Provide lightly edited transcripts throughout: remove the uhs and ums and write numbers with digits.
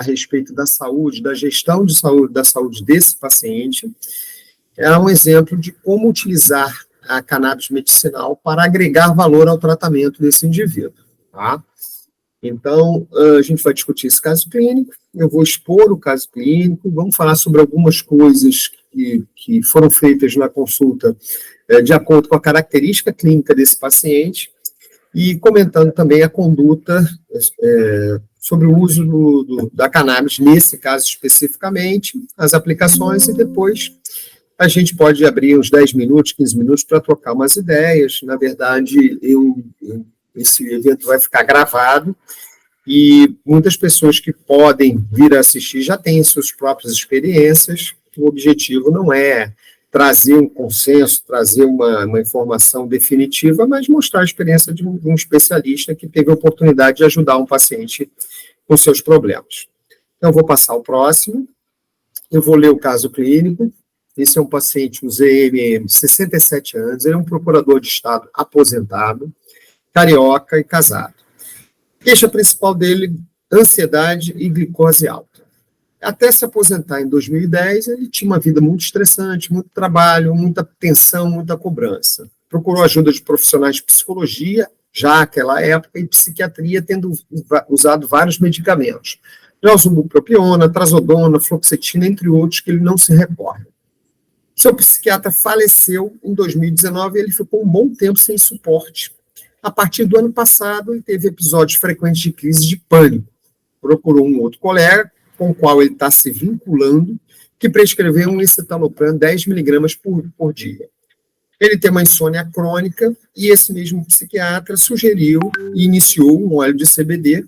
a respeito da saúde, da gestão de saúde, da saúde desse paciente, é um exemplo de como utilizar a cannabis medicinal para agregar valor ao tratamento desse indivíduo, tá? Então, a gente vai discutir esse caso clínico, eu vou expor o caso clínico, vamos falar sobre algumas coisas que foram feitas na consulta de acordo com a característica clínica desse paciente, e comentando também a conduta sobre o uso da cannabis, nesse caso especificamente, as aplicações, e depois a gente pode abrir uns 10 minutos, 15 minutos para trocar umas ideias. Na verdade, esse evento vai ficar gravado, e muitas pessoas que podem vir a assistir já têm suas próprias experiências. O objetivo não é trazer um consenso, trazer uma informação definitiva, mas mostrar a experiência de um especialista que teve a oportunidade de ajudar um paciente com seus problemas. Então, eu vou passar ao próximo, eu vou ler o caso clínico. Esse é um paciente, um ZMM, 67 anos, ele é um procurador de estado aposentado, carioca e casado. A queixa principal dele, ansiedade e glicose alta. Até se aposentar em 2010, ele tinha uma vida muito estressante, muito trabalho, muita tensão, muita cobrança. Procurou ajuda de profissionais de psicologia, já naquela época, e psiquiatria, tendo usado vários medicamentos. Já usou bupropiona, trazodona, fluoxetina, entre outros, que ele não se recorda. Seu psiquiatra faleceu em 2019 e ele ficou um bom tempo sem suporte. A partir do ano passado, ele teve episódios frequentes de crise de pânico. Procurou um outro colega, com o qual ele está se vinculando, que prescreveu um escitalopram 10 miligramas por dia. Ele tem uma insônia crônica, e esse mesmo psiquiatra sugeriu e iniciou um óleo de CBD,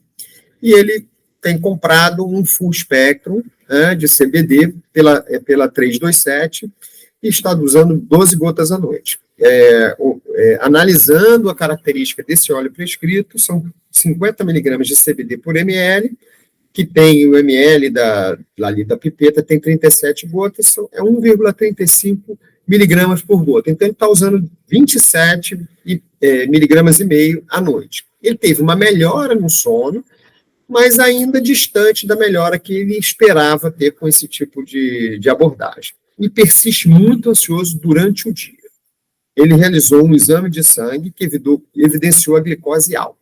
e ele tem comprado um full spectrum de CBD pela 327, e está usando 12 gotas à noite. Analisando a característica desse óleo prescrito, são 50 miligramas de CBD por ml, que tem o ml da pipeta, tem 37 gotas, é 1,35 miligramas por gota. Então, ele está usando 27 miligramas e meio à noite. Ele teve uma melhora no sono, mas ainda distante da melhora que ele esperava ter com esse tipo de abordagem. E persiste muito ansioso durante o dia. Ele realizou um exame de sangue que evidenciou a glicose alta.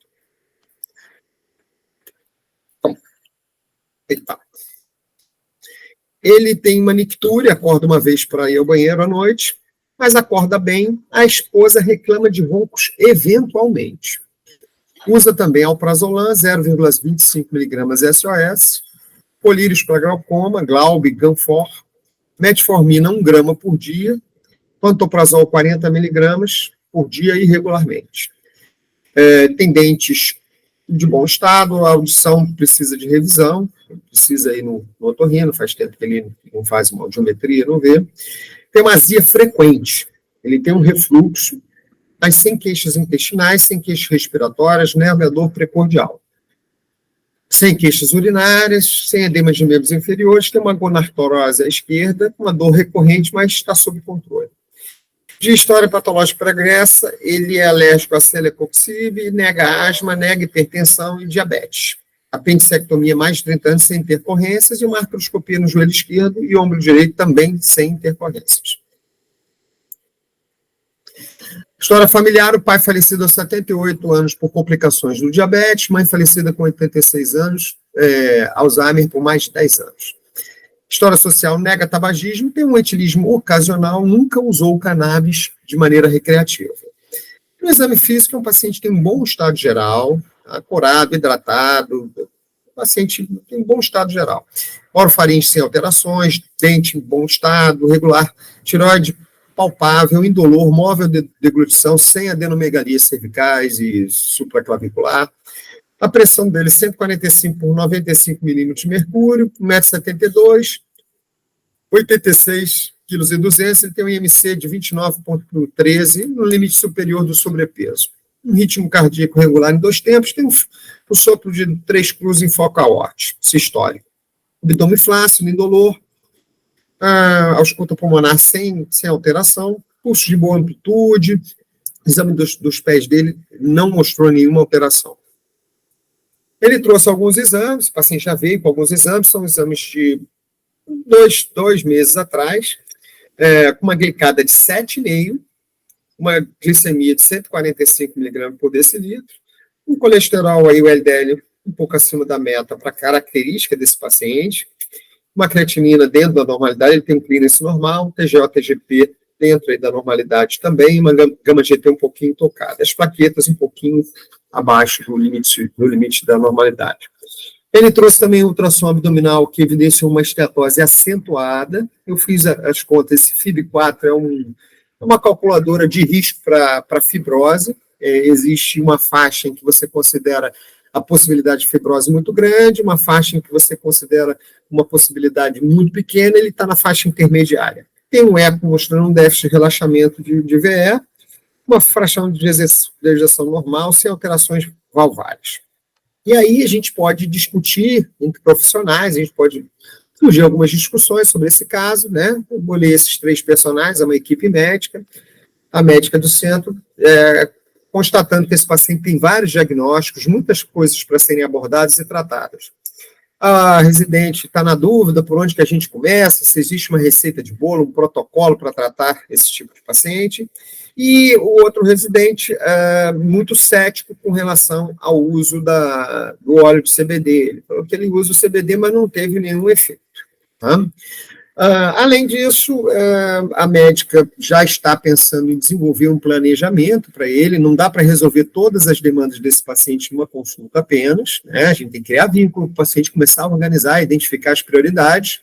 Ele tem uma nictúria, acorda uma vez para ir ao banheiro à noite, mas acorda bem. A esposa reclama de roncos eventualmente. Usa também alprazolam, 0,25 miligramas SOS, colírios para glaucoma, Glaub, Ganfor, metformina 1 grama por dia, pantoprazol 40 miligramas por dia irregularmente. Tem dentes de bom estado, a audição precisa de revisão, precisa ir no otorrino, faz tempo que ele não faz uma audiometria, não vê. Tem uma azia frequente, ele tem um refluxo, mas sem queixas intestinais, sem queixas respiratórias, nem a dor precordial. Sem queixas urinárias, sem edema de membros inferiores, tem uma gonartrose à esquerda, uma dor recorrente, mas está sob controle. De história patológica pregressa, ele é alérgico a celecoxib, nega asma, nega hipertensão e diabetes. Apendicectomia mais de 30 anos sem intercorrências, e uma artroscopia no joelho esquerdo e ombro direito também sem intercorrências. História familiar: o pai falecido aos 78 anos por complicações do diabetes, mãe falecida com 86 anos, Alzheimer por mais de 10 anos. História social: nega tabagismo, tem um etilismo ocasional, nunca usou cannabis de maneira recreativa. No exame físico, um paciente tem um bom estado geral, acordado, hidratado, o paciente tem um bom estado geral. Orofaringe sem alterações, dente em bom estado, regular, tireoide palpável, indolor, móvel de deglutição, sem adenomegalias cervicais e supraclavicular. A pressão dele, 145 por 95 milímetros de mercúrio, 1,72 m, 86,2 kg, ele tem um IMC de 29,13, no limite superior do sobrepeso. Um ritmo cardíaco regular em 2 tempos, tem um sopro de 3 cruzes em foco aórtico, sistólico. Abdômen flácido, indolor, ausculta pulmonar sem alteração, pulso de boa amplitude, exame dos pés dele não mostrou nenhuma alteração. Ele trouxe alguns exames, o paciente já veio com alguns exames, são exames de dois meses atrás, com uma glicada de 7,5, uma glicemia de 145 miligramas por decilitro, um colesterol aí, o LDL, um pouco acima da meta para a característica desse paciente, uma creatinina dentro da normalidade, ele tem um clearance normal, TGO, TGP dentro aí da normalidade também, uma gama-GT um pouquinho tocada, as plaquetas um pouquinho abaixo do limite da normalidade. Ele trouxe também ultrassom abdominal que evidenciou uma esteatose acentuada. Eu fiz as contas, esse FIB-4 é uma calculadora de risco para fibrose. Existe uma faixa em que você considera a possibilidade de fibrose muito grande, uma faixa em que você considera uma possibilidade muito pequena, ele está na faixa intermediária. Tem um eco mostrando um déficit de relaxamento de VE, uma fração de ejeção normal, sem alterações valvares. E aí a gente pode discutir entre profissionais, a gente pode surgir algumas discussões sobre esse caso, né? Eu bolei esses 3 personagens, uma equipe médica, a médica do centro, constatando que esse paciente tem vários diagnósticos, muitas coisas para serem abordadas e tratadas. A residente está na dúvida por onde que a gente começa, se existe uma receita de bolo, um protocolo para tratar esse tipo de paciente. E o outro residente muito cético com relação ao uso do óleo de CBD. Ele falou que ele usa o CBD, mas não teve nenhum efeito. Tá? Além disso, a médica já está pensando em desenvolver um planejamento para ele, não dá para resolver todas as demandas desse paciente em uma consulta apenas, né? A gente tem que criar vínculo com o paciente, começar a organizar, identificar as prioridades.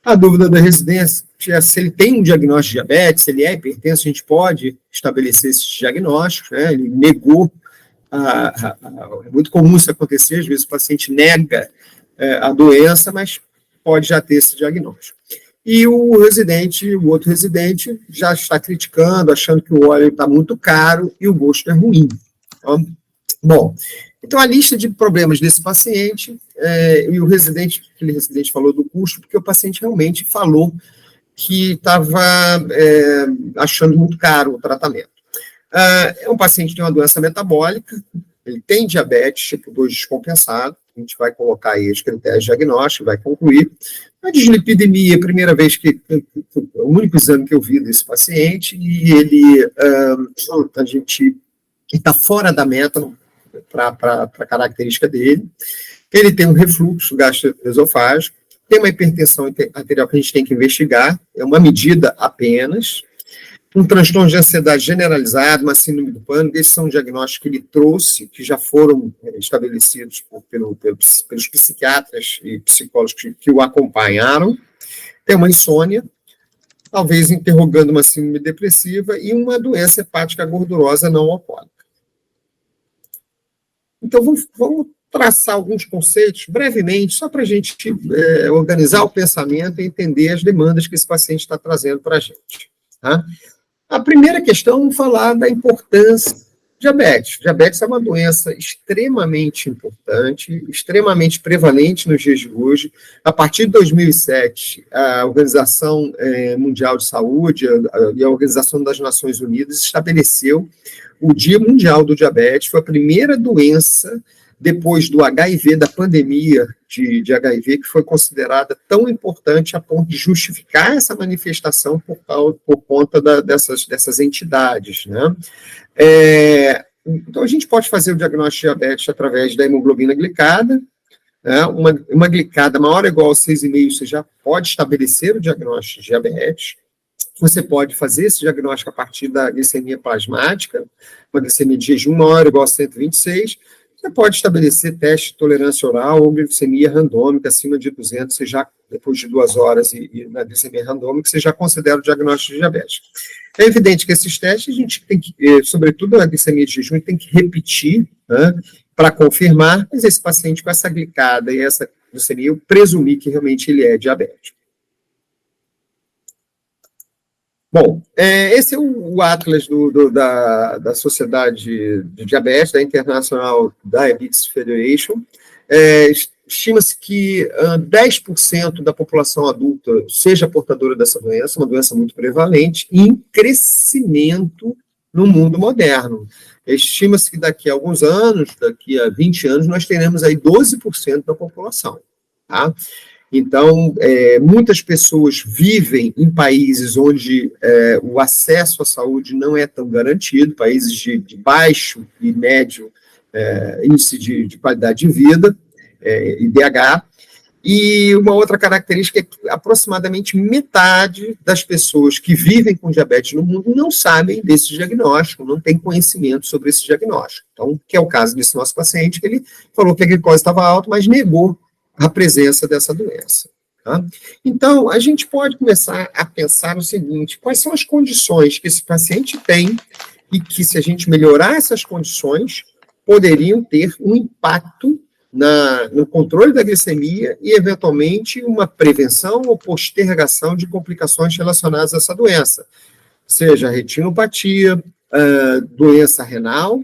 A dúvida da residência é se ele tem um diagnóstico de diabetes, se ele é hipertenso, a gente pode estabelecer esses diagnósticos, né? Ele negou, é muito comum isso acontecer, às vezes o paciente nega a doença, mas pode já ter esse diagnóstico. E o outro residente, já está criticando, achando que o óleo está muito caro e o gosto é ruim. Bom, então a lista de problemas desse paciente, e aquele residente falou do custo, porque o paciente realmente falou que estava achando muito caro o tratamento. É um paciente que tem uma doença metabólica, ele tem diabetes tipo 2 descompensado, a gente vai colocar aí os critérios diagnósticos, vai concluir. A dislipidemia, primeira vez o único exame que eu vi desse paciente, e a gente está fora da meta para a característica dele. Ele tem um refluxo gastroesofágico, tem uma hipertensão arterial que a gente tem que investigar, é uma medida apenas, um transtorno de ansiedade generalizado, uma síndrome do pânico, esses são diagnósticos que ele trouxe, que já foram estabelecidos pelos psiquiatras e psicólogos que o acompanharam. Tem uma insônia, talvez interrogando uma síndrome depressiva, e uma doença hepática gordurosa não alcoólica. Então, vamos traçar alguns conceitos, brevemente, só para a gente organizar o pensamento e entender as demandas que esse paciente está trazendo para a gente. Tá? A primeira questão, vamos falar da importância do diabetes. Diabetes é uma doença extremamente importante, extremamente prevalente nos dias de hoje. A partir de 2007, a Organização Mundial de Saúde e a Organização das Nações Unidas estabeleceu o Dia Mundial do Diabetes. Foi a primeira doença, depois do HIV, da pandemia de HIV, que foi considerada tão importante a ponto de justificar essa manifestação por conta dessas entidades, né? Então, a gente pode fazer o diagnóstico de diabetes através da hemoglobina glicada, né? Uma glicada maior ou igual a 6,5, você já pode estabelecer o diagnóstico de diabetes. Você pode fazer esse diagnóstico a partir da glicemia plasmática, uma glicemia de jejum maior ou igual a 126. Você pode estabelecer teste de tolerância oral ou glicemia randômica acima de 200, você já, depois de 2 horas e na glicemia randômica, você já considera o diagnóstico de diabetes. É evidente que esses testes, a gente tem que, sobretudo a glicemia de jejum, tem que repetir, né, para confirmar, mas esse paciente com essa glicada e essa glicemia, eu presumi que realmente ele é diabético. Bom, esse é o Atlas da Sociedade de Diabetes, da International Diabetes Federation. Estima-se que 10% da população adulta seja portadora dessa doença, uma doença muito prevalente, e em crescimento no mundo moderno. Estima-se que daqui a alguns anos, daqui a 20 anos, nós teremos aí 12% da população, tá? Então, muitas pessoas vivem em países onde o acesso à saúde não é tão garantido, países de baixo e médio índice de qualidade de vida, IDH, e uma outra característica é que aproximadamente metade das pessoas que vivem com diabetes no mundo não sabem desse diagnóstico, não têm conhecimento sobre esse diagnóstico. Então, que é o caso desse nosso paciente, que ele falou que a glicose estava alta, mas negou a presença dessa doença. Tá? Então, a gente pode começar a pensar o seguinte: quais são as condições que esse paciente tem e que, se a gente melhorar essas condições, poderiam ter um impacto no controle da glicemia e, eventualmente, uma prevenção ou postergação de complicações relacionadas a essa doença, seja retinopatia, doença renal,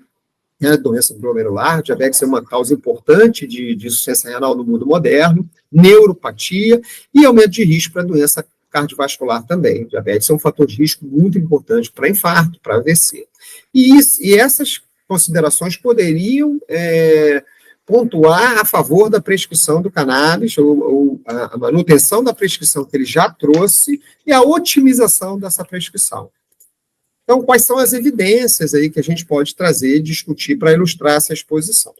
doença glomerular. Diabetes é uma causa importante de insuficiência renal no mundo moderno, neuropatia e aumento de risco para doença cardiovascular também. Diabetes é um fator de risco muito importante para infarto, para AVC. E essas considerações poderiam pontuar a favor da prescrição do cannabis, ou a manutenção da prescrição que ele já trouxe e a otimização dessa prescrição. Então, quais são as evidências aí que a gente pode trazer e discutir para ilustrar essa exposição?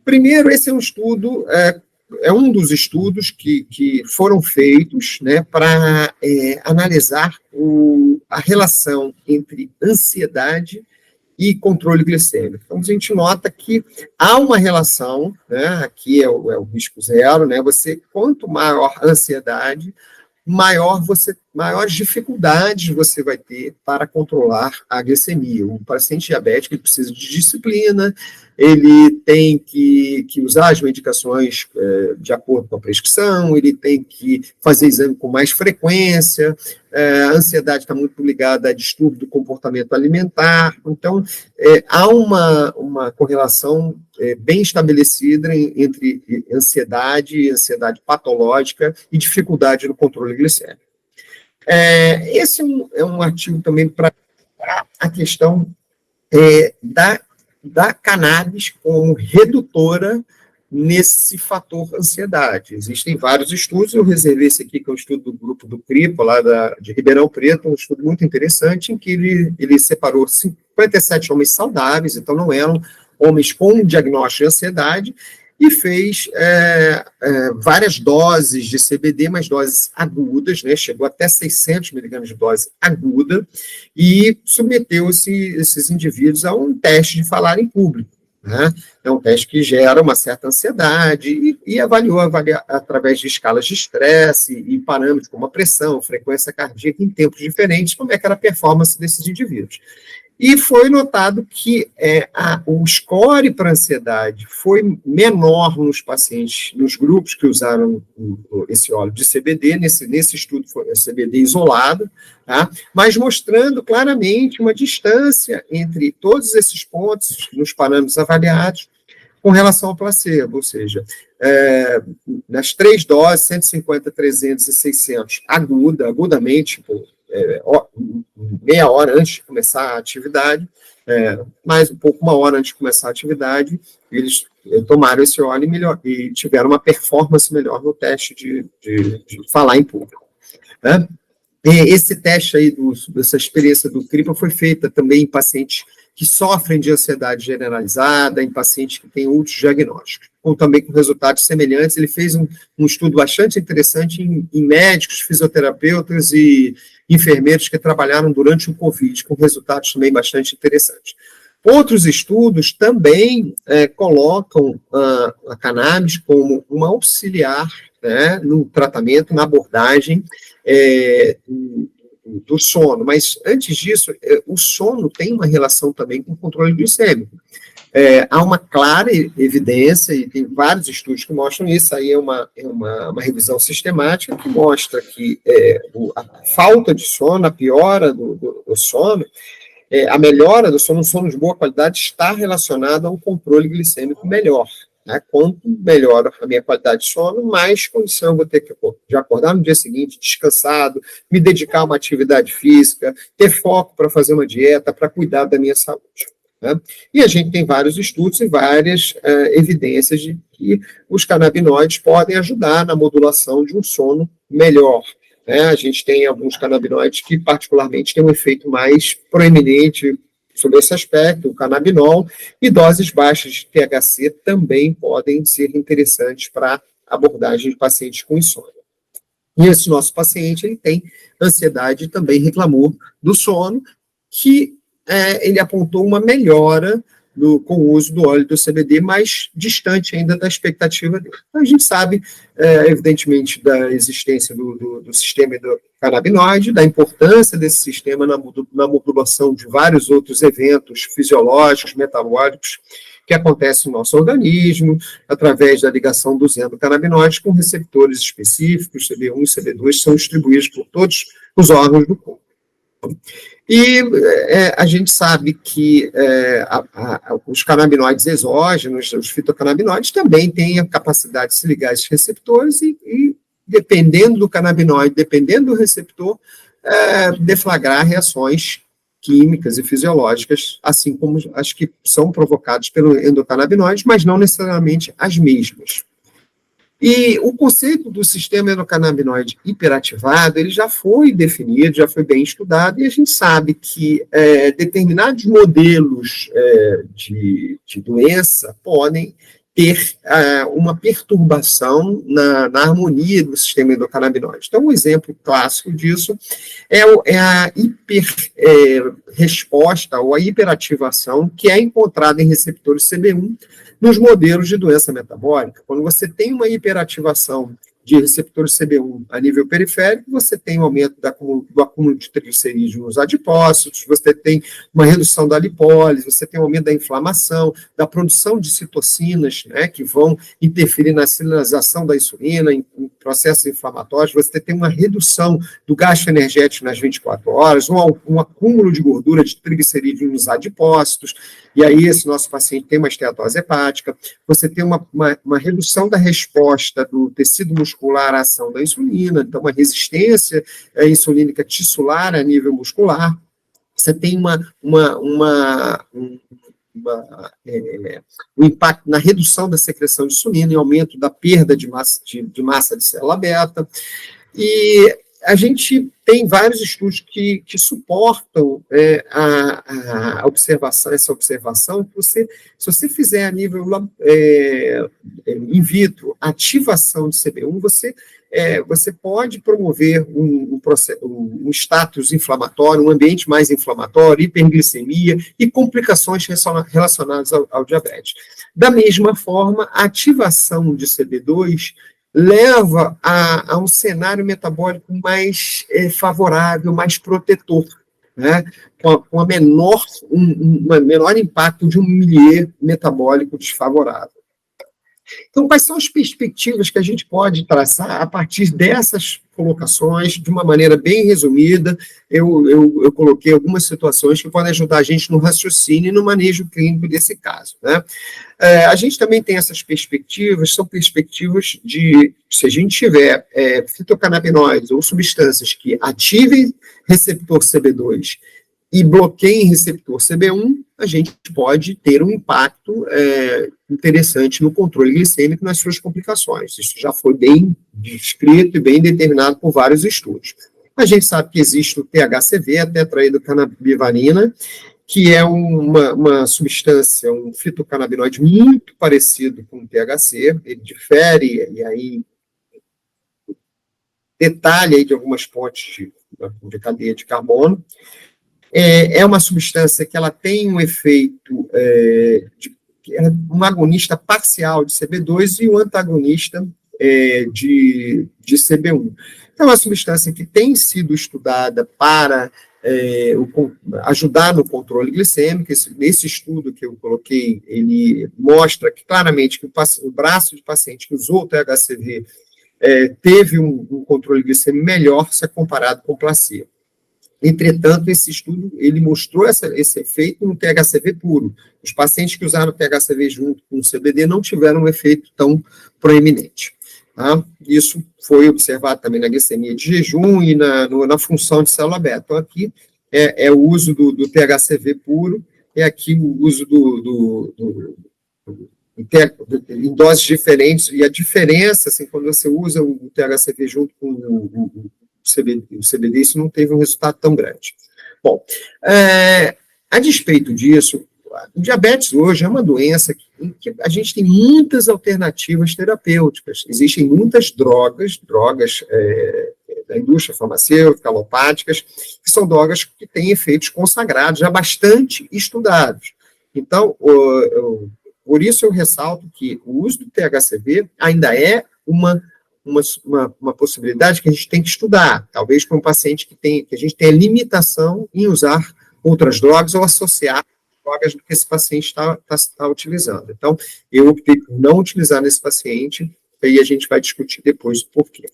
Primeiro, esse é um estudo, um dos estudos que foram feitos, né, para analisar a relação entre ansiedade e controle glicêmico. Então, a gente nota que há uma relação, né, aqui é o risco zero, né, quanto maior a ansiedade, maiores dificuldades você vai ter para controlar a glicemia. O paciente diabético ele precisa de disciplina, ele tem que usar as medicações de acordo com a prescrição, ele tem que fazer exame com mais frequência, a ansiedade está muito ligada a distúrbio do comportamento alimentar. Então, há uma correlação bem estabelecida entre ansiedade patológica e dificuldade no controle glicêmico. Esse é um artigo também para a questão da cannabis como redutora nesse fator ansiedade. Existem vários estudos, eu reservei esse aqui, que é um estudo do grupo do CRIPA, lá de Ribeirão Preto, um estudo muito interessante, em que ele separou 57 homens saudáveis, então não eram homens com diagnóstico de ansiedade, e fez várias doses de CBD, mas doses agudas, né, chegou até 600 miligramas de dose aguda, e submeteu esses indivíduos a um teste de falar em público. Né? É um teste que gera uma certa ansiedade e avaliou através de escalas de estresse e parâmetros como a pressão, frequência cardíaca em tempos diferentes, como é que era a performance desses indivíduos. E foi notado que o score para ansiedade foi menor nos pacientes, nos grupos que usaram esse óleo de CBD, nesse estudo foi CBD isolado, tá? Mas mostrando claramente uma distância entre todos esses pontos, nos parâmetros avaliados, com relação ao placebo, ou seja, nas 3 doses, 150, 300 e 600, agudamente, meia hora antes de começar a atividade, mais um pouco, 1 hora antes de começar a atividade, eles tomaram esse óleo e tiveram uma performance melhor no teste de falar em público. Né? Esse teste aí, dessa experiência do CRIPA, foi feita também em pacientes que sofrem de ansiedade generalizada, em pacientes que têm outros diagnósticos, ou também com resultados semelhantes. Ele fez um estudo bastante interessante em médicos, fisioterapeutas e enfermeiros que trabalharam durante o Covid, com resultados também bastante interessantes. Outros estudos também colocam a cannabis como uma auxiliar, né, no tratamento, na abordagem do sono, mas antes disso, o sono tem uma relação também com o controle glicêmico. Há uma clara evidência, e tem vários estudos que mostram isso, aí é uma revisão sistemática que mostra que a falta de sono, a piora do sono, a melhora do sono, um sono de boa qualidade, está relacionada a um controle glicêmico melhor. né? Quanto melhor a minha qualidade de sono, mais condição eu vou ter de acordar no dia seguinte, descansado, me dedicar a uma atividade física, ter foco para fazer uma dieta, para cuidar da minha saúde. Né? E a gente tem vários estudos e várias evidências de que os canabinoides podem ajudar na modulação de um sono melhor. Né? A gente tem alguns canabinoides que, particularmente, têm um efeito mais proeminente sobre esse aspecto, o canabinol, e doses baixas de THC também podem ser interessantes para abordagem de pacientes com insônia. E esse nosso paciente, ele tem ansiedade e também reclamou do sono, que ele apontou uma melhora com o uso do óleo do CBD, mais distante ainda da expectativa dele. Então, a gente sabe, evidentemente, da existência do sistema endocannabinoide, da importância desse sistema na modulação de vários outros eventos fisiológicos, metabólicos, que acontecem no nosso organismo, através da ligação dos endocannabinoides com receptores específicos, CB1 e CB2, são distribuídos por todos os órgãos do corpo. E a gente sabe que os canabinoides exógenos, os fitocannabinoides, também têm a capacidade de se ligar a esses receptores e dependendo do canabinoide, dependendo do receptor, deflagrar reações químicas e fisiológicas, assim como as que são provocadas pelo endocannabinoide, mas não necessariamente as mesmas. E o conceito do sistema endocannabinoide hiperativado, ele já foi definido, já foi bem estudado, e a gente sabe que determinados modelos de doença podem ter uma perturbação na harmonia do sistema endocannabinoide. Então, um exemplo clássico disso é a hiperresposta ou a hiperativação que é encontrada em receptores CB1 nos modelos de doença metabólica. Quando você tem uma hiperativação de receptores CB1 a nível periférico, você tem um aumento do acúmulo de triglicerídeos nos adipócitos, você tem uma redução da lipólise, você tem um aumento da inflamação, da produção de citocinas, né, que vão interferir na sinalização da insulina, em processos inflamatórios, você tem uma redução do gasto energético nas 24 horas, um acúmulo de gordura de triglicerídeos nos adipócitos, e aí esse nosso paciente tem uma esteatose hepática, você tem uma redução da resposta do tecido muscular à ação da insulina, então uma resistência insulínica tissular a nível muscular, você tem um impacto na redução da secreção de insulina e aumento da perda de massa de célula beta, e a gente tem vários estudos que suportam a observação, essa observação, que se você fizer a nível in vitro ativação de CB1, você pode promover um status inflamatório, um ambiente mais inflamatório, hiperglicemia e complicações relacionadas ao diabetes. Da mesma forma, a ativação de CB2 leva a um cenário metabólico mais favorável, mais protetor, né? Com um menor impacto de um milieu metabólico desfavorável. Então, quais são as perspectivas que a gente pode traçar a partir dessas colocações, de uma maneira bem resumida? Eu coloquei algumas situações que podem ajudar a gente no raciocínio e no manejo clínico desse caso, né? A gente também tem essas perspectivas, são perspectivas de, se a gente tiver fitocannabinoides ou substâncias que ativem receptor CB2 e bloqueiem receptor CB1, a gente pode ter um impacto interessante no controle glicêmico nas suas complicações. Isso já foi bem descrito e bem determinado por vários estudos. A gente sabe que existe o THCV, a tetraidrocannabivalina, que é uma substância, um fitocannabinoide muito parecido com o THC, ele difere, e aí detalha aí de algumas pontes de cadeia de carbono. É uma substância que ela tem um efeito um agonista parcial de CB2 e um antagonista de CB1. Então, é uma substância que tem sido estudada para ajudar no controle glicêmico. Nesse estudo que eu coloquei, ele mostra que claramente que o braço de paciente que usou o THCV teve um controle glicêmico melhor se comparado com o placebo. Entretanto, esse estudo, ele mostrou esse efeito no THCV puro. Os pacientes que usaram o THCV junto com o CBD não tiveram um efeito tão proeminente. Tá? Isso foi observado também na glicemia de jejum e na função de célula beta. Então, aqui é o uso do THCV puro, aqui o uso em doses diferentes, e a diferença, assim, quando você usa o THCV junto com o CBD, isso não teve um resultado tão grande. Bom, a despeito disso, o diabetes hoje é uma doença em que a gente tem muitas alternativas terapêuticas. Existem muitas drogas da indústria farmacêutica, alopáticas, que são drogas que têm efeitos consagrados, já bastante estudados. Então, por isso eu ressalto que o uso do THCV ainda é uma possibilidade que a gente tem que estudar, talvez para um paciente que a gente tenha limitação em usar outras drogas ou associar drogas que esse paciente está utilizando. Então, eu optei por não utilizar nesse paciente, e a gente vai discutir depois o porquê.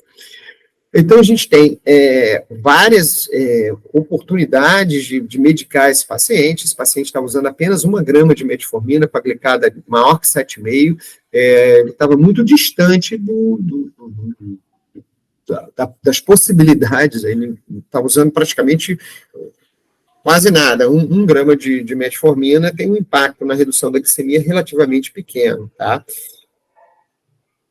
Então, a gente tem várias oportunidades de medicar esse paciente está usando apenas 1 grama de metformina com a glicada maior que 7,5, ele estava muito distante das possibilidades, ele estava usando praticamente quase nada. 1 grama de metformina tem um impacto na redução da glicemia relativamente pequeno, tá?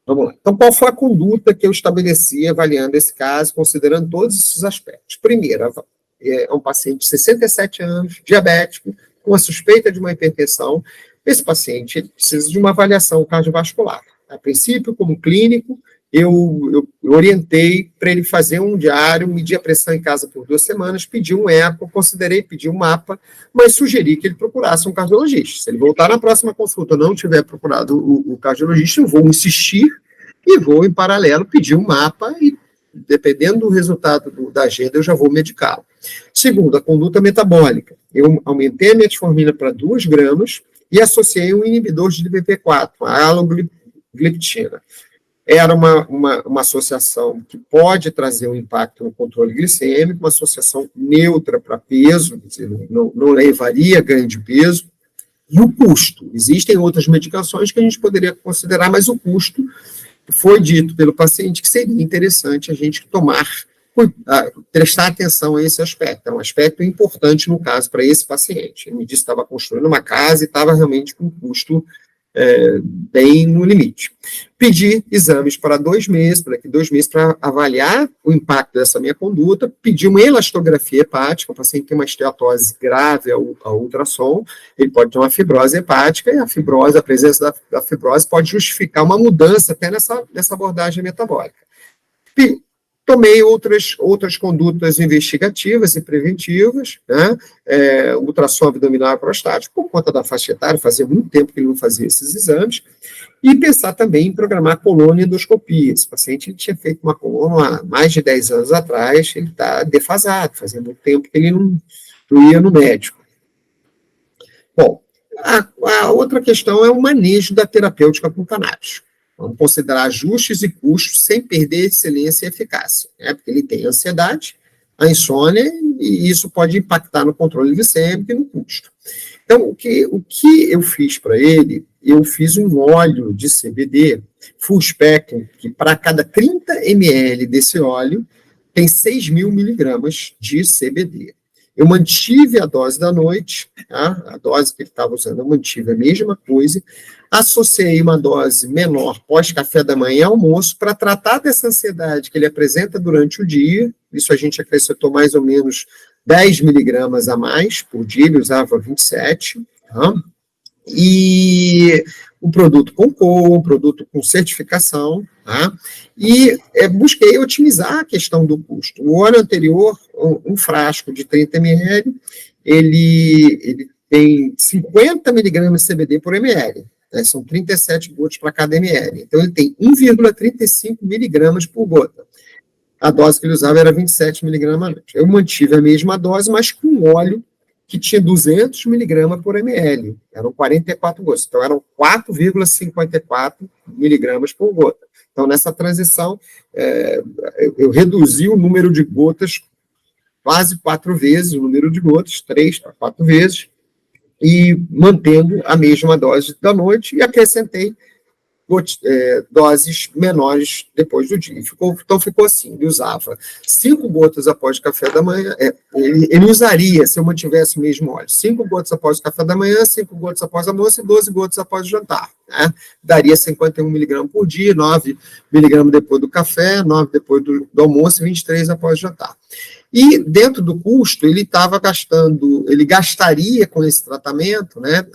Vamos lá. Então, qual foi a conduta que eu estabeleci avaliando esse caso, considerando todos esses aspectos? Primeiro, é um paciente de 67 anos, diabético, com a suspeita de uma hipertensão. Esse paciente ele precisa de uma avaliação cardiovascular. A princípio, como clínico, eu orientei para ele fazer um diário, medir a pressão em casa por 2 semanas, pedi um eco, considerei pedir um mapa, mas sugeri que ele procurasse um cardiologista. Se ele voltar na próxima consulta não tiver procurado o cardiologista, eu vou insistir e vou, em paralelo, pedir um mapa e, dependendo do resultado da agenda, eu já vou medicá-lo. Segundo, a conduta metabólica. Eu aumentei a metformina para 2 gramas e associei um inibidor de DPP-4, a alogliptina. Era uma associação que pode trazer um impacto no controle glicêmico, uma associação neutra para peso, quer dizer, não levaria ganho de peso, e o custo. Existem outras medicações que a gente poderia considerar, mas o custo foi dito pelo paciente que seria interessante a gente prestar atenção a esse aspecto. É um aspecto importante, no caso, para esse paciente. Ele me disse que estava construindo uma casa e estava realmente com custo bem no limite. Pedi exames para 2 meses, para daqui 2 meses, para avaliar o impacto dessa minha conduta, pedi uma elastografia hepática, o paciente tem uma esteatose grave ao ultrassom, ele pode ter uma fibrose hepática, e a presença da fibrose pode justificar uma mudança até nessa abordagem metabólica. Tomei outras condutas investigativas e preventivas, né? Ultrassom abdominal e prostático, por conta da faixa etária, fazia muito tempo que ele não fazia esses exames, e pensar também em programar colônia e endoscopia. Esse paciente ele tinha feito uma colônia há mais de 10 anos atrás, ele está defasado, fazia muito tempo que ele não ia no médico. Bom, a outra questão é o manejo da terapêutica com cannabis. Vamos considerar ajustes e custos sem perder excelência e eficácia, né? Porque ele tem ansiedade, a insônia, e isso pode impactar no controle glicêmico e no custo. Então, o que eu fiz para ele, eu fiz um óleo de CBD, full spectrum, que para cada 30 ml desse óleo, tem 6.000 miligramas de CBD. Eu mantive a dose da noite, tá? A dose que ele estava usando, eu mantive a mesma coisa, associei uma dose menor pós-café da manhã e almoço para tratar dessa ansiedade que ele apresenta durante o dia. Isso a gente acrescentou mais ou menos 10 miligramas a mais por dia, ele usava 27, tá? E um produto com cor, um produto com certificação, tá? E busquei otimizar a questão do custo. O ano anterior, um frasco de 30 ml, ele tem 50 miligramas de CBD por ml, né? São 37 gotas para cada ml. Então, ele tem 1,35 miligramas por gota. A dose que ele usava era 27 miligramas à noite. Eu mantive a mesma dose, mas com óleo que tinha 200 miligramas por ml. Eram 44 gotas. Então, eram 4,54 miligramas por gota. Então, nessa transição, eu reduzi o número de gotas quase 4 vezes o número de gotas, 3 para 4 vezes, e mantendo a mesma dose da noite, e acrescentei doses menores depois do dia. Então ficou assim, ele usava 5 gotas após o café da manhã, ele usaria, se eu mantivesse o mesmo óleo, 5 gotas após o café da manhã, 5 gotas após o almoço e 12 gotas após o jantar. Né? Daria 51 miligramas por dia, 9 miligramas depois do café, 9 depois do almoço e 23 após o jantar. E dentro do custo, ele gastaria com esse tratamento, né,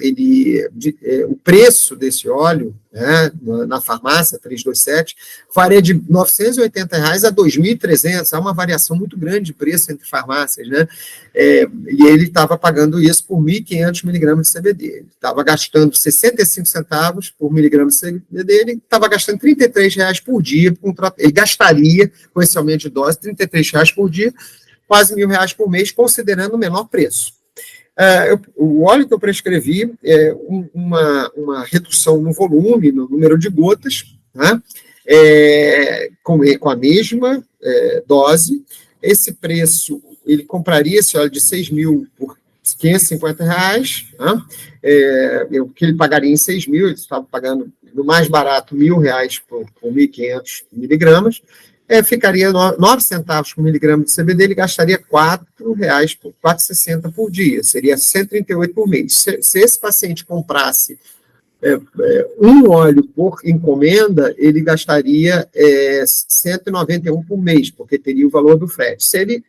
o preço desse óleo, né, na farmácia, 327, varia de R$ 980 a R$ 2.300, há uma variação muito grande de preço entre farmácias, né, e ele estava pagando isso por 1.500 miligramas de CBD, ele estava gastando 65 centavos por miligrama de CBD, ele estava gastando R$ 33 por dia, ele gastaria, com esse aumento de dose, R$ 33 por dia, quase R$ 1.000 por mês, considerando o menor preço. O óleo que eu prescrevi é uma redução no volume, no número de gotas, né? Com a mesma dose. Esse preço, ele compraria esse óleo de 6.000 por R$ 550, né? O que ele pagaria em 6.000, ele estava pagando no mais barato R$ 1.000 por 1.500 miligramas. Ficaria 9 centavos por miligrama de CBD, ele gastaria R$ 4,60 por dia, seria 138 por mês. Se esse paciente comprasse um óleo por encomenda, ele gastaria 191 por mês, porque teria o valor do frete. Se ele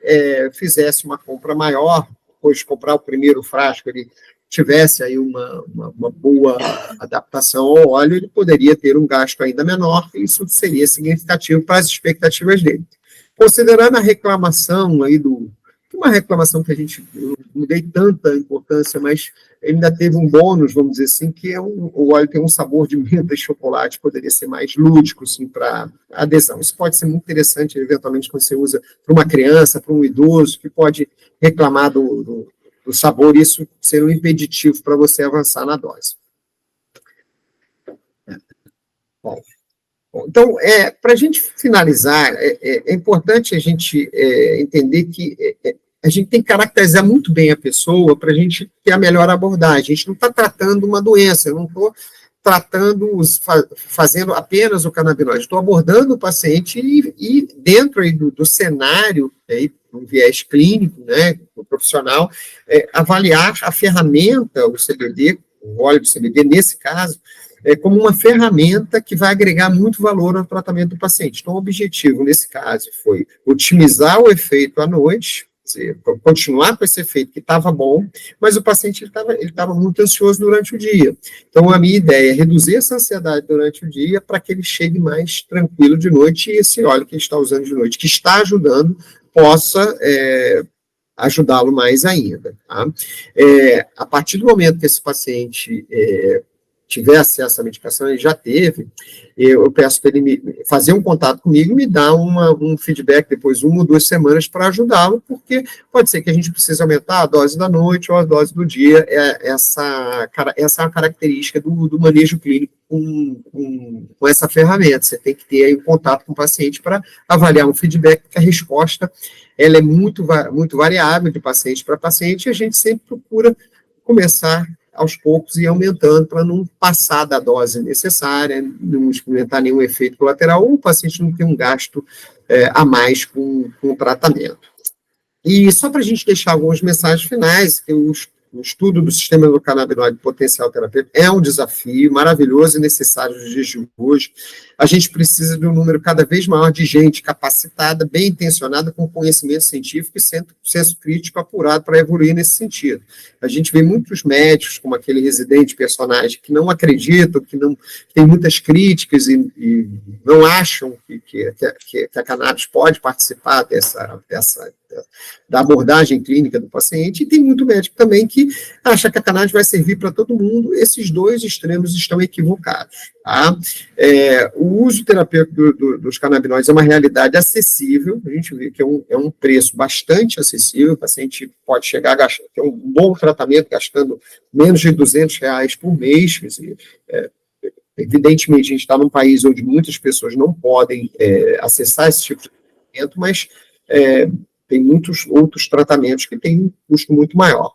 fizesse uma compra maior, depois de comprar o primeiro frasco, ele tivesse aí uma boa adaptação ao óleo, ele poderia ter um gasto ainda menor, e isso seria significativo para as expectativas dele. Considerando a reclamação aí uma reclamação que a gente não dei tanta importância, mas ainda teve um bônus, vamos dizer assim, que o óleo tem um sabor de menta e chocolate, poderia ser mais lúdico, assim, para adesão. Isso pode ser muito interessante, eventualmente, quando você usa para uma criança, para um idoso, que pode reclamar do sabor, isso ser um impeditivo para você avançar na dose. Bom, então, para a gente finalizar, é importante a gente entender que a gente tem que caracterizar muito bem a pessoa para a gente ter a melhor abordagem. A gente não está tratando uma doença, eu não estou fazendo apenas o canabinoide, estou abordando o paciente e dentro aí do cenário, um viés clínico, né, o profissional, avaliar a ferramenta, o CBD, o óleo de CBD, nesse caso, como uma ferramenta que vai agregar muito valor ao tratamento do paciente. Então, o objetivo, nesse caso, foi otimizar o efeito à noite, continuar com esse efeito que estava bom, mas o paciente ele estava muito ansioso durante o dia. Então, a minha ideia é reduzir essa ansiedade durante o dia para que ele chegue mais tranquilo de noite, e esse óleo que ele está usando de noite, que está ajudando, possa ajudá-lo mais ainda. Tá? A partir do momento que esse paciente tiver acesso à medicação, ele já teve, eu peço para ele fazer um contato comigo e me dar um feedback depois, 1 ou 2 semanas, para ajudá-lo, porque pode ser que a gente precise aumentar a dose da noite ou a dose do dia. Essa é uma característica do manejo clínico com essa ferramenta. Você tem que ter aí um contato com o paciente para avaliar um feedback, porque a resposta ela é muito variável de paciente para paciente, e a gente sempre procura começar aos poucos e aumentando para não passar da dose necessária, não experimentar nenhum efeito colateral, ou o paciente não ter um gasto a mais com o tratamento. E só para a gente deixar algumas mensagens finais, que o estudo do sistema endocannabinoide potencial terapêutico é um desafio maravilhoso e necessário nos dias de hoje. A gente precisa de um número cada vez maior de gente capacitada, bem intencionada, com conhecimento científico e senso crítico apurado para evoluir nesse sentido. A gente vê muitos médicos, como aquele residente personagem, que não acreditam, que tem muitas críticas e não acham que a cannabis pode participar da abordagem clínica do paciente, e tem muito médico também que acha que a cannabis vai servir para todo mundo. Esses dois extremos estão equivocados. Tá? O uso terapêutico dos canabinoides é uma realidade acessível, a gente vê que é um preço bastante acessível, o paciente pode chegar a gastar, ter um bom tratamento gastando menos de R$200 por mês, quer dizer, evidentemente a gente está num país onde muitas pessoas não podem acessar esse tipo de tratamento, mas tem muitos outros tratamentos que têm um custo muito maior.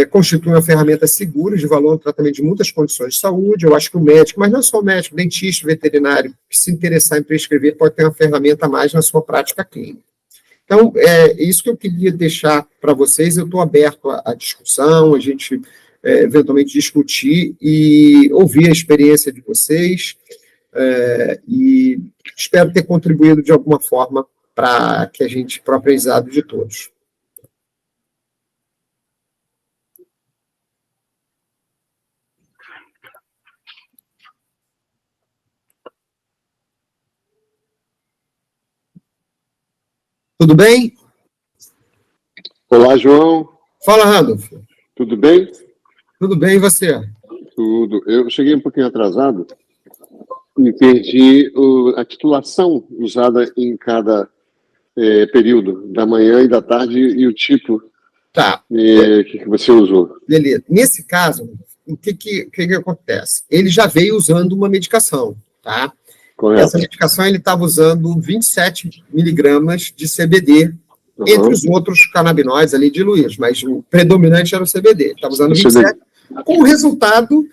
Constitui uma ferramenta segura de valor no tratamento de muitas condições de saúde. Eu acho que o médico, mas não só o médico, dentista, veterinário, que se interessar em prescrever, pode ter uma ferramenta a mais na sua prática clínica. Então, é isso que eu queria deixar para vocês. Eu estou aberto à discussão, a gente eventualmente discutir e ouvir a experiência de vocês, e espero ter contribuído de alguma forma para o aprendizado de todos. Tudo bem? Olá, João. Fala, Randolph. Tudo bem? Tudo bem, e você? Tudo. Eu cheguei um pouquinho atrasado e perdi a titulação usada em cada período, da manhã e da tarde, e o tipo que você usou. Beleza. Nesse caso, o que acontece? Ele já veio usando uma medicação, tá? Correto. Essa medicação ele estava usando 27 miligramas de CBD, entre os outros canabinoides ali diluídos, mas o predominante era o CBD. Ele estava usando 27, com um resultado,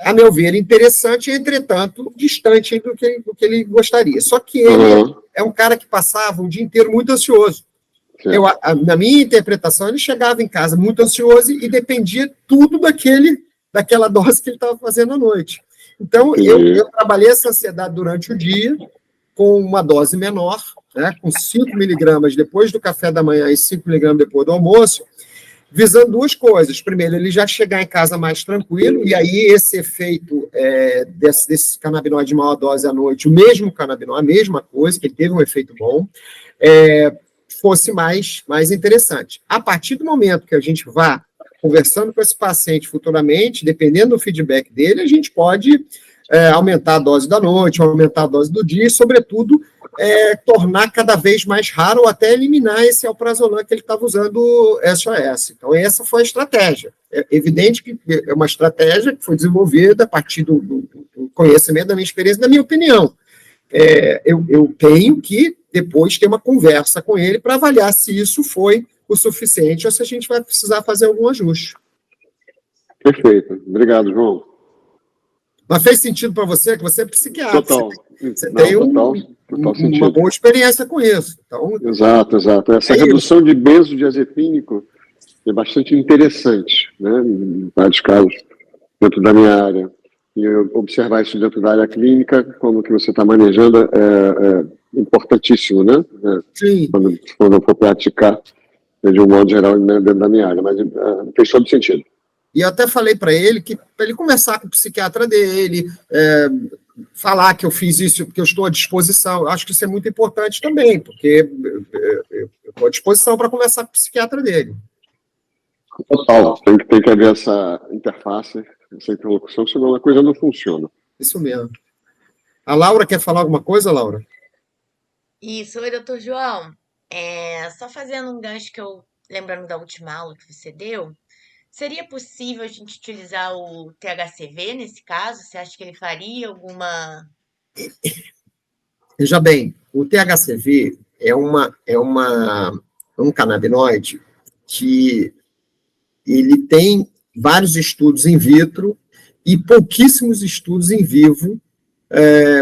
a meu ver, interessante, entretanto, distante do que ele gostaria. Só que ele é um cara que passava o dia inteiro muito ansioso. Na minha interpretação, ele chegava em casa muito ansioso e dependia tudo daquela dose que ele estava fazendo à noite. Então, eu trabalhei essa ansiedade durante o dia, com uma dose menor, né, com 5 miligramas depois do café da manhã e 5 miligramas depois do almoço, visando duas coisas. Primeiro, ele já chegar em casa mais tranquilo, e aí esse efeito desse canabinoide de maior dose à noite, o mesmo canabinoide, a mesma coisa, que ele teve um efeito bom, fosse mais interessante. A partir do momento que a gente vá conversando com esse paciente futuramente, dependendo do feedback dele, a gente pode aumentar a dose da noite, aumentar a dose do dia, e, sobretudo, tornar cada vez mais raro ou até eliminar esse alprazolam que ele estava usando SOS. Então, essa foi a estratégia. É evidente que é uma estratégia que foi desenvolvida a partir do conhecimento, da minha experiência, da minha opinião. Eu tenho que depois ter uma conversa com ele para avaliar se isso foi o suficiente ou se a gente vai precisar fazer algum ajuste. Perfeito. Obrigado, João. Mas fez sentido para você, que você é psiquiatra. Total. Você tem uma boa experiência com isso. Então, exato. Essa redução de benzodiazepínico é bastante interessante, né, em vários casos, dentro da minha área. E observar isso dentro da área clínica, como que você está manejando, é importantíssimo, né? Sim. Quando eu for praticar, de um modo geral, dentro da minha área. Mas fez todo sentido. E eu até falei para ele que, para ele conversar com o psiquiatra dele, falar que eu fiz isso, porque eu estou à disposição. Eu acho que isso é muito importante também, porque eu estou à disposição para conversar com o psiquiatra dele. Total. Tem que haver essa interface, essa interlocução, senão a coisa não funciona. Isso mesmo. A Laura quer falar alguma coisa, Laura? Isso. Oi, doutor João. Só fazendo um gancho que eu, lembrando da última aula que você deu, seria possível a gente utilizar o THCV nesse caso? Você acha que ele faria alguma... Veja bem, o THCV é um canabinoide que ele tem vários estudos in vitro e pouquíssimos estudos em vivo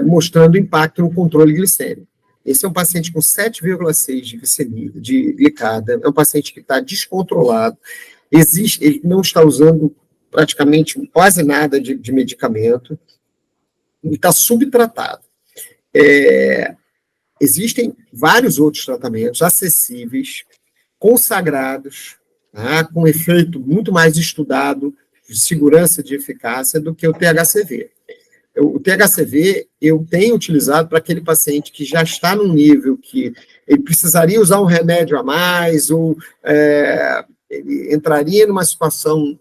mostrando impacto no controle glicêmico. Esse é um paciente com 7,6 de glicemia, de glicada, é um paciente que está descontrolado, ele não está usando praticamente quase nada de medicamento, e está subtratado. Existem vários outros tratamentos acessíveis, consagrados, com efeito muito mais estudado, de segurança, de eficácia, do que o THCV. O THCV eu tenho utilizado para aquele paciente que já está num nível que ele precisaria usar um remédio a mais, ou ele entraria numa situação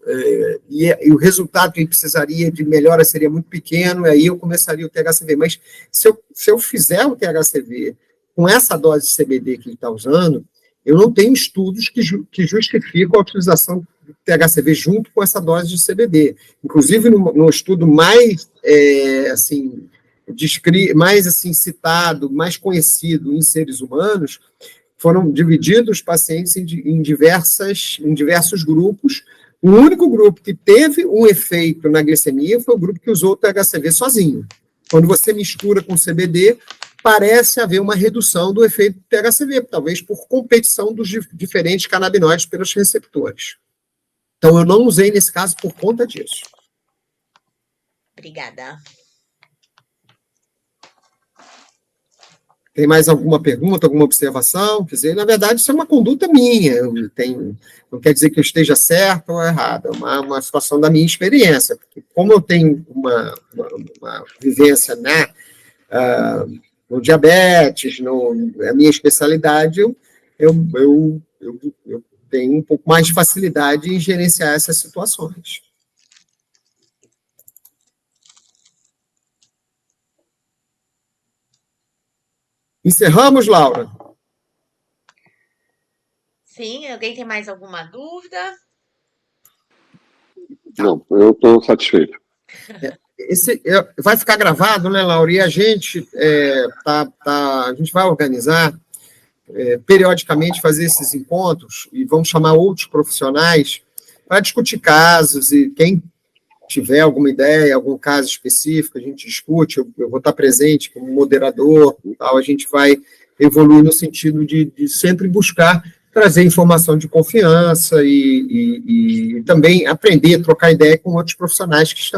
e o resultado que ele precisaria de melhora seria muito pequeno, e aí eu começaria o THCV. Mas se eu fizer o THCV com essa dose de CBD que ele está usando, eu não tenho estudos que justificam a utilização do THCV junto com essa dose de CBD. Inclusive, no estudo mais, mais citado, mais conhecido em seres humanos, foram divididos os pacientes em diversos grupos. O único grupo que teve um efeito na glicemia foi o grupo que usou o THCV sozinho. Quando você mistura com CBD, parece haver uma redução do efeito do THCV, talvez por competição dos diferentes canabinoides pelos receptores. Então, eu não usei nesse caso por conta disso. Obrigada. Tem mais alguma pergunta, alguma observação? Quer dizer, na verdade, isso é uma conduta minha. Não quer dizer que eu esteja certo ou errado, é uma situação da minha experiência. Porque como eu tenho uma vivência no diabetes, na minha especialidade, eu tenho um pouco mais de facilidade em gerenciar essas situações. Encerramos, Laura? Sim, alguém tem mais alguma dúvida? Não, eu estou satisfeito. Vai ficar gravado, né, Laura? E a gente a gente vai organizar periodicamente fazer esses encontros e vamos chamar outros profissionais para discutir casos e quem tiver alguma ideia, algum caso específico, a gente discute, eu vou estar presente como moderador e tal, a gente vai evoluir no sentido de sempre buscar trazer informação de confiança e também aprender, trocar ideia com outros profissionais que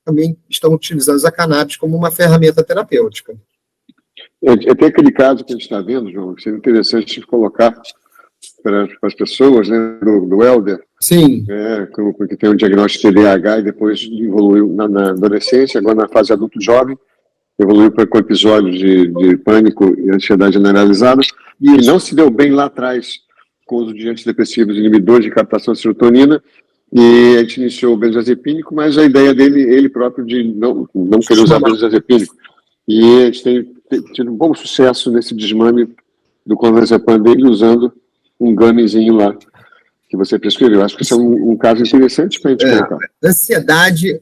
também estão utilizando a cannabis como uma ferramenta terapêutica. Até aquele caso que a gente está vendo, João, que seria interessante colocar para as pessoas, né, do Helder, Sim. Que tem um diagnóstico de TDAH e depois evoluiu na adolescência, agora na fase adulto jovem, evoluiu com episódios de pânico e ansiedade generalizada, e não se deu bem lá atrás com o uso de antidepressivos inibidores de captação de serotonina, e a gente iniciou o benzodiazepínico, mas a ideia dele, ele próprio, de não querer usar benzodiazepínico. E a gente tem tido um bom sucesso nesse desmame do clonazepam dele, usando um gummizinho lá que você prescreveu. Acho que esse é um caso interessante para a gente colocar. Ansiedade,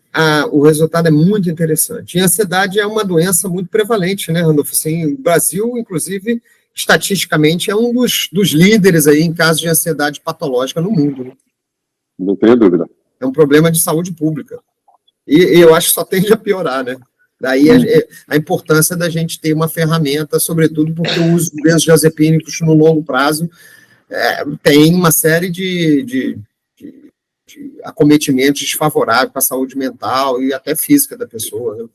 o resultado é muito interessante. E a ansiedade é uma doença muito prevalente, né, Randolfo? Assim, o Brasil, inclusive, estatisticamente, é um dos líderes aí em casos de ansiedade patológica no mundo. Né? Não tenho dúvida. É um problema de saúde pública. E eu acho que só tende a piorar, né? Daí a importância da gente ter uma ferramenta, sobretudo porque o uso de benzodiazepínicos no longo prazo tem uma série de acometimentos desfavoráveis para a saúde mental e até física da pessoa. Né?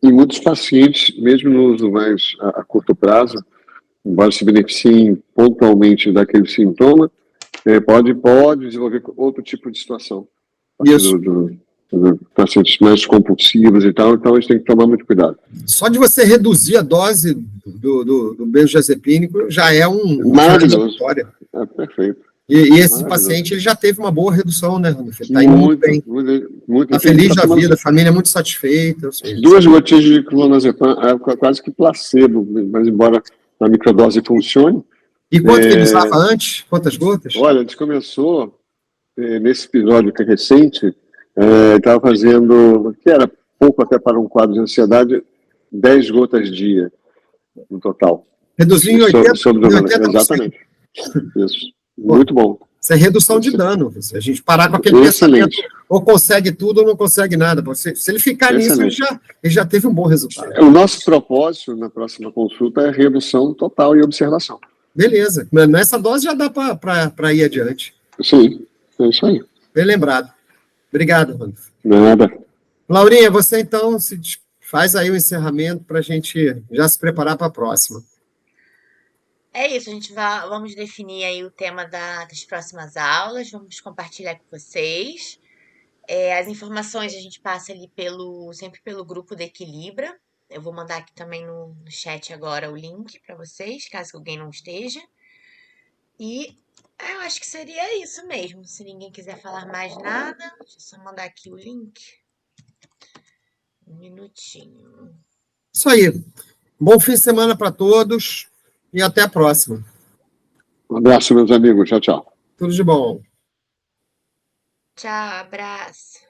E muitos pacientes, mesmo no uso mais a curto prazo, embora se beneficiem pontualmente daquele sintoma, pode desenvolver outro tipo de situação. Isso. Pacientes mais compulsivos e tal, então a gente tem que tomar muito cuidado. Só de você reduzir a dose do benzodiazepínico já é maravilhoso. Perfeito. E esse paciente ele já teve uma boa redução, né, Randolfo? Está indo muito bem. Está feliz da vida, a família é muito satisfeita. 2 gotinhas de clonazepam, quase que placebo, mas embora a microdose funcione. E quanto que ele usava antes? Quantas gotas? Olha, a gente começou, nesse episódio que é recente, estava fazendo, que era pouco até para um quadro de ansiedade, 10 gotas dia, no total. Reduziu em 80%. Exatamente. Isso. Muito bom. Isso é redução de dano. Se a gente parar com aquele pensamento, ou consegue tudo ou não consegue nada. Se ele ficar nisso, ele já teve um bom resultado. O nosso propósito na próxima consulta é redução total e observação. Beleza. Nessa dose já dá para ir adiante. Sim, é isso aí. Bem lembrado. Obrigado, Randolfo. Nada. Laurinha, você então faz aí o encerramento para a gente já se preparar para a próxima. É isso, vamos definir aí o tema das próximas aulas, vamos compartilhar com vocês. As informações a gente passa ali sempre pelo grupo da Equilibra. Eu vou mandar aqui também no chat agora o link para vocês, caso alguém não esteja. E eu acho que seria isso mesmo. Se ninguém quiser falar mais nada, deixa eu só mandar aqui o link. Um minutinho. Isso aí. Bom fim de semana para todos e até a próxima. Um abraço, meus amigos. Tchau, tchau. Tudo de bom. Tchau, abraço.